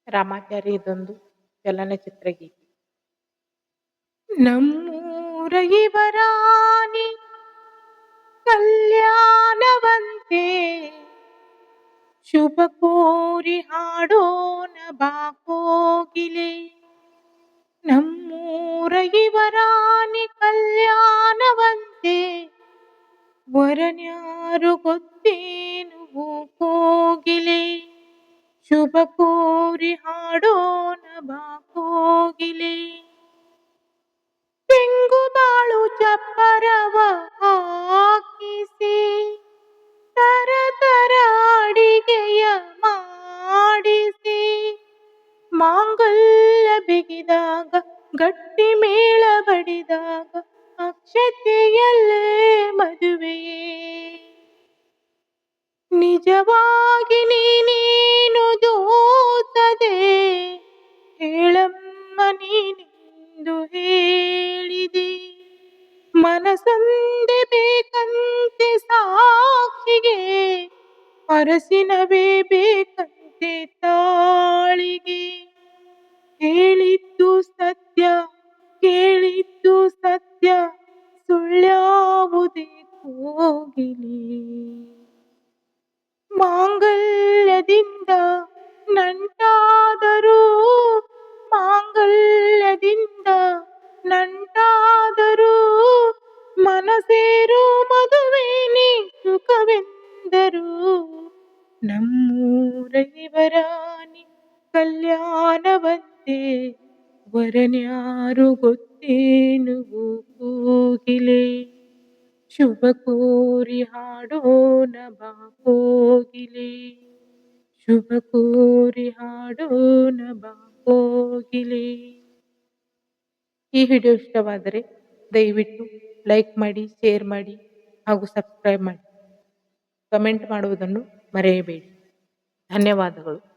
ರಾಮಾಚಾರಿ ಇದೊಂದು ಚಲನಚಿತ್ರ ಗೀತೆ. ನಮ್ಮೂರ ಇವರಾಣಿ ಕಲ್ಯಾಣವಂತೆ ಶುಭ ಕೋರಿ ಹಾಡೋಣ ಬಾಕೋಗಿಲೆ. ನಮ್ಮೂರ ಇವರಾಣಿ ಕಲ್ಯಾಣವಂತೆ ವರನ್ಯಾರು ಗೊತ್ತೇನು ಕೋಗಿಲೆ. ಶುಭ ಕೋರಿ ಹಾಡೋಣ ಬಾಕೋಗಿಲೆ. ತೆಂಗು ಬಾಳು ಚಪ್ಪರವ ಹಾಕಿಸಿ ತರ ತರ ಅಡಿಗೆಯ ಮಾಡಿಸಿ ಮಾಂಗಲ್ಯ ಬಿಗಿದಾಗ ಗಟ್ಟಿ ಮೇಳ ಬಡಿದಾಗ ಅಕ್ಷತೆಯಲ್ಲೇ ಮದುವೆಯೇ. ನಿಜವಾಗಿ ನೀನೇನು ದೋಸದೆ ಹೇಳಮ್ಮ ನೀನೆಂದು ಹೇಳಿದೆ. ಮನಸಂದೆ ಬೇಕಂತೆ ಸಾಕ್ಷಿಗೆ ಅರಸಿನವೇ ಬೇಕಂತೆ ತಾಳಿಗೆ. ಹೇಳಿದ್ದು ಸತ್ಯ ಕೇಳಿದ್ದು ಸತ್ಯ ಸುಳ್ಳ್ಯಾವುದೇ ಕೋಗಿಲೆ. ಮಾಂಗಲ್ಯದಿಂದ ನಂಟಾದರೂ ಮಾಂಗಲ್ಯದಿಂದ ನಂಟಾದರೂ ಮನಸೇರು ಮದುವೆನೇ ಸುಖವೆಂದರು. ನಮ್ಮೂರ ಇವರಾಣಿ ಕಲ್ಯಾಣವಂತೆ ವರನ್ಯಾರು ಗೊತ್ತೇನು ಕೋಗಿಲೆ. ಶುಭ ಕೋರಿ ಹಾಡೋಣ ಬಾಕೋಗಿಲೆ. ಶುಭ ಕೋರಿ ಹಾಡೋಣ ಬಾಕೋಗಿಲೆ. ಈ ವಿಡಿಯೋ ಇಷ್ಟವಾದರೆ ದಯವಿಟ್ಟು ಲೈಕ್ ಮಾಡಿ, ಶೇರ್ ಮಾಡಿ ಹಾಗೂ ಸಬ್ಸ್ಕ್ರೈಬ್ ಮಾಡಿ. ಕಮೆಂಟ್ ಮಾಡುವುದನ್ನು ಮರೆಯಬೇಡಿ. ಧನ್ಯವಾದಗಳು.